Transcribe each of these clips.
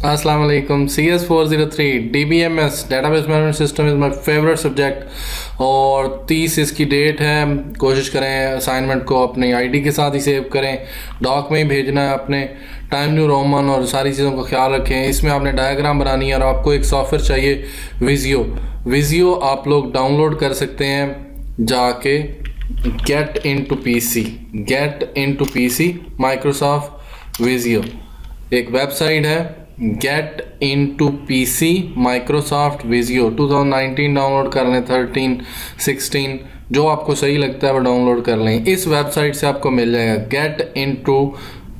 Assalamu alaikum. CS403 DBMS database management system is my favourite subject और 30 इसकी date है। कोशिश करें असाइनमेंट को अपनी आईडी के साथ ही सेव करें, डॉक में ही भेजना है अपने, टाइम न्यू रोमन और सारी चीज़ों का ख्याल रखें। इसमें आपने डायग्राम बनानी है और आपको एक सॉफ्टवेयर चाहिए विजियो आप लोग डाउनलोड कर सकते हैं जाके get into PC Microsoft Visio एक वेबसाइट है get into PC Microsoft Visio 2019 download कर लें, 13 16 जो आपको सही लगता है वो डाउनलोड कर लें। इस वेबसाइट से आपको मिल जाएगा गेट इनटू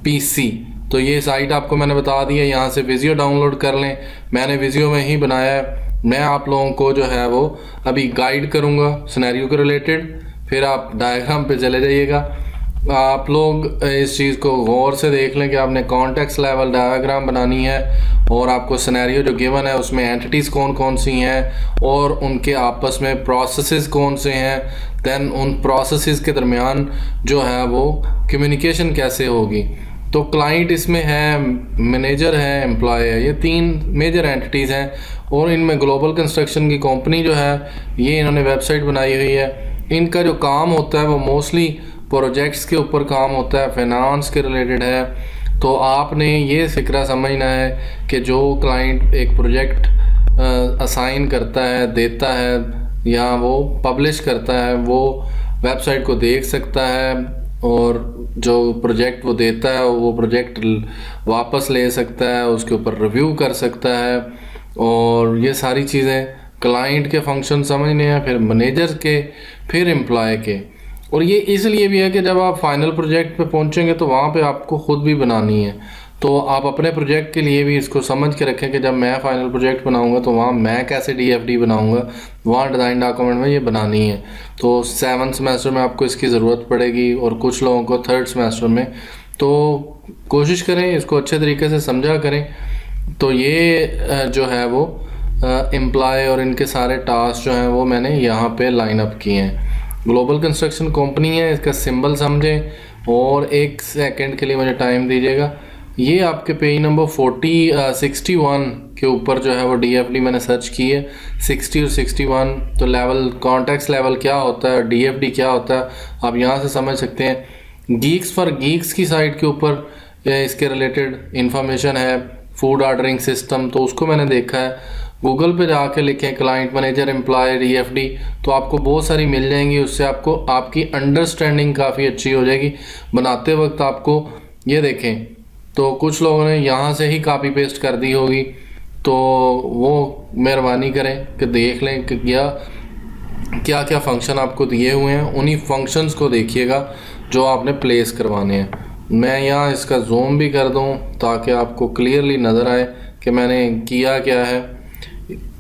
पीसी। तो ये साइट आपको मैंने बता दी है, यहाँ से विजियो डाउनलोड कर लें। मैंने विजियो में ही बनाया है। मैं आप लोगों को जो है वो अभी गाइड करूँगा सिनेरियो के रिलेटेड, फिर आप डायग्राम पे चले जाइएगा। आप लोग इस चीज़ को गौर से देख लें कि आपने कॉन्टेक्स्ट लेवल डायग्राम बनानी है और आपको सिनेरियो जो गिवन है उसमें एंटिटीज़ कौन कौन सी हैं और उनके आपस में प्रोसेसेस कौन से हैं, देन उन प्रोसेसेस के दरमियान जो है वो कम्युनिकेशन कैसे होगी। तो क्लाइंट इसमें है, मैनेजर है, एम्प्लॉय है, ये 3 मेजर एंटिटीज़ हैं और इनमें ग्लोबल कंस्ट्रक्शन की कंपनी जो है ये इन्होंने वेबसाइट बनाई हुई है। इनका जो काम होता है वो मोस्टली प्रोजेक्ट्स के ऊपर काम होता है, फाइनेंस के रिलेटेड है। तो आपने ये फिक्रा समझना है कि जो क्लाइंट एक प्रोजेक्ट असाइन करता है, देता है या वो पब्लिश करता है, वो वेबसाइट को देख सकता है और जो प्रोजेक्ट वो देता है वो प्रोजेक्ट वापस ले सकता है, उसके ऊपर रिव्यू कर सकता है। और ये सारी चीज़ें क्लाइंट के फंक्शन समझने हैं, फिर मैनेजर के, फिर एम्प्लॉय के। और ये इसलिए भी है कि जब आप फाइनल प्रोजेक्ट पे पहुंचेंगे तो वहाँ पे आपको ख़ुद भी बनानी है। तो आप अपने प्रोजेक्ट के लिए भी इसको समझ के रखें कि जब मैं फाइनल प्रोजेक्ट बनाऊंगा तो वहाँ मैं कैसे DFD बनाऊंगा, वहाँ डिज़ाइन डॉक्यूमेंट में ये बनानी है। तो 7th सेमेस्टर में आपको इसकी ज़रूरत पड़ेगी और कुछ लोगों को 3rd सेमेस्टर में। तो कोशिश करें इसको अच्छे तरीके से समझा करें। तो ये जो है वो एम्प्लॉय और इनके सारे टास्क जो हैं वो मैंने यहाँ पे लाइन अप किए हैं। ग्लोबल कंस्ट्रक्शन कंपनी है, इसका सिंबल समझें और 1 सेकंड के लिए मुझे टाइम दीजिएगा। ये आपके पेज नंबर 61 के ऊपर जो है वो DFD मैंने सर्च की है, 60 और 61। तो लेवल कॉन्टेक्स्ट लेवल क्या होता है, DFD क्या होता है, आप यहाँ से समझ सकते हैं। गीक्स फॉर गीक्स की साइट के ऊपर इसके रिलेटेड इंफॉर्मेशन है, फूड ऑर्डरिंग सिस्टम, तो उसको मैंने देखा है। गूगल पे जाके लिखें क्लाइंट मैनेजर एम्प्लॉय DFD तो आपको बहुत सारी मिल जाएंगी। उससे आपको आपकी अंडरस्टैंडिंग काफ़ी अच्छी हो जाएगी। बनाते वक्त आपको ये देखें तो कुछ लोगों ने यहाँ से ही कॉपी पेस्ट कर दी होगी, तो वो मेहरबानी करें कि देख लें कि क्या क्या फंक्शन आपको दिए हुए हैं, उन्हीं फंक्शंस को देखिएगा जो आपने प्लेस करवाने हैं। मैं यहाँ इसका जूम भी कर दूँ ताकि आपको क्लियरली नज़र आए कि मैंने किया क्या है।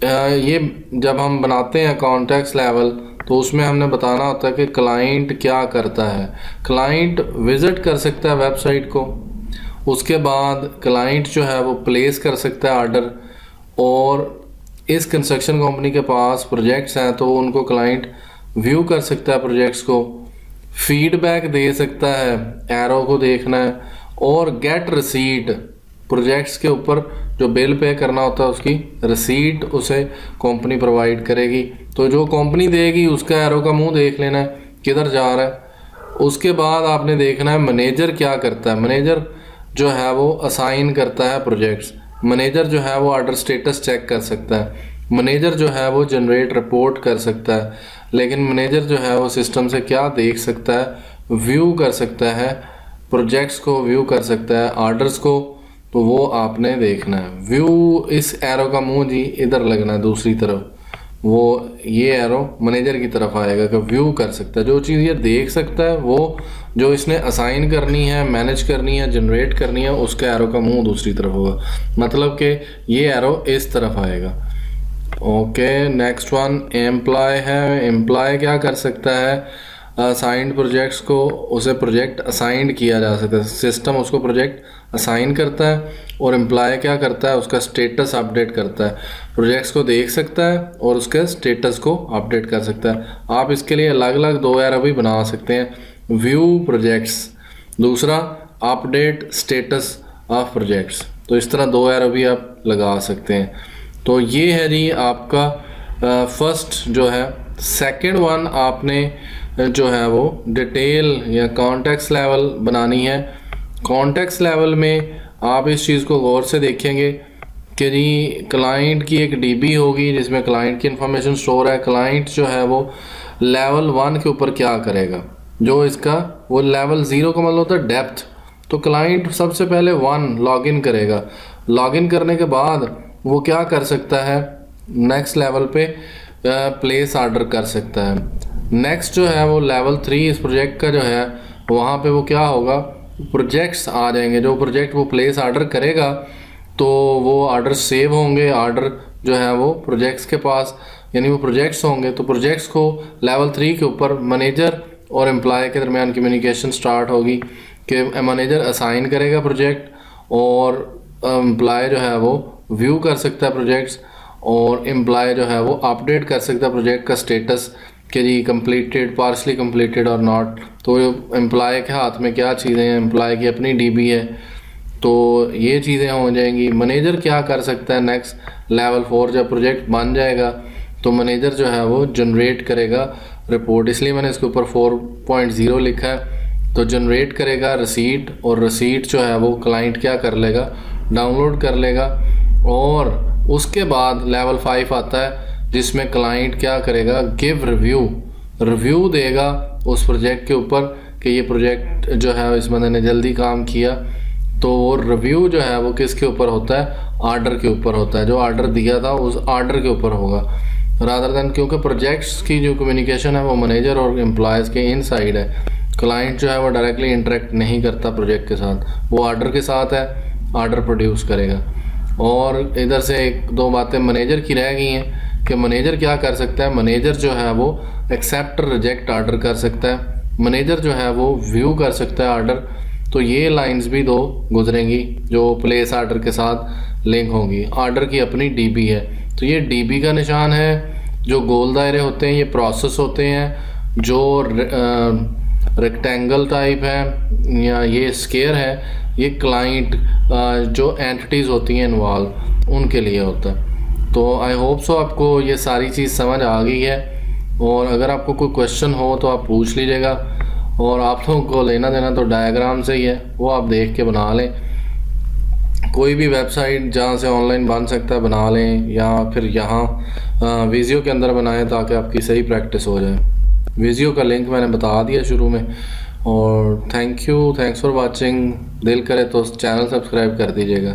ये जब हम बनाते हैं कॉन्टेक्स्ट लेवल तो उसमें हमने बताना होता है कि क्लाइंट क्या करता है। क्लाइंट विज़िट कर सकता है वेबसाइट को, उसके बाद क्लाइंट जो है वो प्लेस कर सकता है ऑर्डर, और इस कंस्ट्रक्शन कंपनी के पास प्रोजेक्ट्स हैं तो उनको क्लाइंट व्यू कर सकता है, प्रोजेक्ट्स को फीडबैक दे सकता है, एरो को देखना है, और गेट रिसीट प्रोजेक्ट्स के ऊपर जो बिल पे करना होता है उसकी रिसीट उसे कंपनी प्रोवाइड करेगी। तो जो कंपनी देगी उसका एरो का मुंह देख लेना है किधर जा रहा है। उसके बाद आपने देखना है मैनेजर क्या करता है। मैनेजर जो है वो असाइन करता है प्रोजेक्ट्स। मैनेजर जो है वो ऑर्डर स्टेटस चेक कर सकता है। मैनेजर जो है वो जनरेट रिपोर्ट कर सकता है। लेकिन मैनेजर जो है वो सिस्टम से क्या देख सकता है, व्यू कर सकता है, प्रोजेक्ट्स को व्यू कर सकता है, ऑर्डर्स को, तो वो आपने देखना है। व्यू इस एरो का मुंह जी इधर लगना है दूसरी तरफ, वो ये एरो मैनेजर की तरफ आएगा कि व्यू कर सकता है। जो चीज़ ये देख सकता है वो जो इसने असाइन करनी है, मैनेज करनी है, जनरेट करनी है, उसका एरो का मुंह दूसरी तरफ होगा, मतलब कि ये एरो इस तरफ आएगा। ओके, नेक्स्ट वन एम्प्लॉय है। एम्प्लॉय क्या कर सकता है, असाइंड प्रोजेक्ट्स को उसे प्रोजेक्ट असाइंड किया जा सकता है, सिस्टम उसको प्रोजेक्ट असाइन करता है, और एम्प्लॉय क्या करता है, उसका स्टेटस अपडेट करता है। प्रोजेक्ट्स को देख सकता है और उसके स्टेटस को अपडेट कर सकता है। आप इसके लिए अलग अलग 2 एरो भी बना सकते हैं, व्यू प्रोजेक्ट्स, दूसरा अपडेट स्टेटस ऑफ प्रोजेक्ट्स। तो इस तरह 2 एरो भी आप लगा सकते हैं। तो ये है जी आपका फर्स्ट जो है। सेकंड वन आपने जो है वो डिटेल या कॉन्टेक्स्ट लेवल बनानी है। कॉन्टेक्स्ट लेवल में आप इस चीज़ को गौर से देखेंगे कि जी क्लाइंट की एक डीबी होगी जिसमें क्लाइंट की इंफॉर्मेशन स्टोर है। क्लाइंट जो है वो लेवल 1 के ऊपर क्या करेगा, जो इसका वो लेवल 0 का मतलब होता है डेप्थ। तो क्लाइंट सबसे पहले 1 लॉगिन करेगा। लॉगिन करने के बाद वो क्या कर सकता है, नेक्स्ट लेवल पे प्लेस ऑर्डर कर सकता है। नेक्स्ट जो है वो लेवल 3 इस प्रोजेक्ट का जो है, वहाँ पे वो क्या होगा, प्रोजेक्ट्स आ जाएंगे। जो प्रोजेक्ट वो प्लेस ऑर्डर करेगा तो वो ऑर्डर सेव होंगे। ऑर्डर जो है वो प्रोजेक्ट्स के पास, यानी वो प्रोजेक्ट्स होंगे। तो प्रोजेक्ट्स को लेवल 3 के ऊपर मैनेजर और एम्प्लॉय के दरमियान कम्युनिकेशन स्टार्ट होगी कि मैनेजर असाइन करेगा प्रोजेक्ट और एम्प्लॉय जो है वो व्यू कर सकता है प्रोजेक्ट्स, और एम्प्लॉय जो है वो अपडेट कर सकता है प्रोजेक्ट का स्टेटस कि जी कंप्लीटेड, पार्शली कंप्लीटेड और नॉट। तो एम्प्लॉय के हाथ में क्या चीज़ें हैं, एम्प्लॉय की अपनी डीबी है, तो ये चीज़ें हो जाएंगी। मैनेजर क्या कर सकता है, नेक्स्ट लेवल 4 जब प्रोजेक्ट बन जाएगा तो मैनेजर जो है वो जनरेट करेगा रिपोर्ट, इसलिए मैंने इसके ऊपर 4.0 लिखा है। तो जनरेट करेगा रसीट, और रसीट जो है वो क्लाइंट क्या कर लेगा, डाउनलोड कर लेगा। और उसके बाद लेवल 5 आता है जिसमें क्लाइंट क्या करेगा, गिव रिव्यू देगा उस प्रोजेक्ट के ऊपर कि ये प्रोजेक्ट जो है इस बंदे ने जल्दी काम किया। तो रिव्यू जो है वो किसके ऊपर होता है, ऑर्डर के ऊपर होता है। जो ऑर्डर दिया था उस ऑर्डर के ऊपर होगा रादर देन, क्योंकि प्रोजेक्ट्स की जो कम्युनिकेशन है वो मैनेजर और एम्प्लॉयज़ के इनसाइड है। क्लाइंट जो है वो डायरेक्टली इंटरेक्ट नहीं करता प्रोजेक्ट के साथ, वो ऑर्डर के साथ है, ऑर्डर प्रोड्यूस करेगा। और इधर से 1-2 बातें मैनेजर की रह गई हैं कि मैनेजर क्या कर सकता है। मैनेजर जो है वो एक्सेप्ट रिजेक्ट ऑर्डर कर सकता है। मैनेजर जो है वो व्यू कर सकता है ऑर्डर। तो ये लाइंस भी 2 गुजरेंगी जो प्लेस ऑर्डर के साथ लिंक होंगी। ऑर्डर की अपनी डीबी है, तो ये डीबी का निशान है। जो गोल दायरे होते हैं ये प्रोसेस होते हैं, जो रेक्टेंगल टाइप है या ये स्क्वायर है ये क्लाइंट जो एंटिटीज़ होती हैं इन्वॉल्व उनके लिए होता है। तो आई होप सो आपको ये सारी चीज़ समझ आ गई है, और अगर आपको कोई क्वेश्चन हो तो आप पूछ लीजिएगा। और आप लोगों को लेना देना तो डायग्राम से ही है, वो आप देख के बना लें। कोई भी वेबसाइट जहाँ से ऑनलाइन बन सकता है बना लें, या फिर यहाँ विजियो के अंदर बनाएं ताकि आपकी सही प्रैक्टिस हो जाए। विजियो का लिंक मैंने बता दिया शुरू में। और थैंक्स फॉर वाचिंग। दिल करे तो चैनल सब्सक्राइब कर दीजिएगा।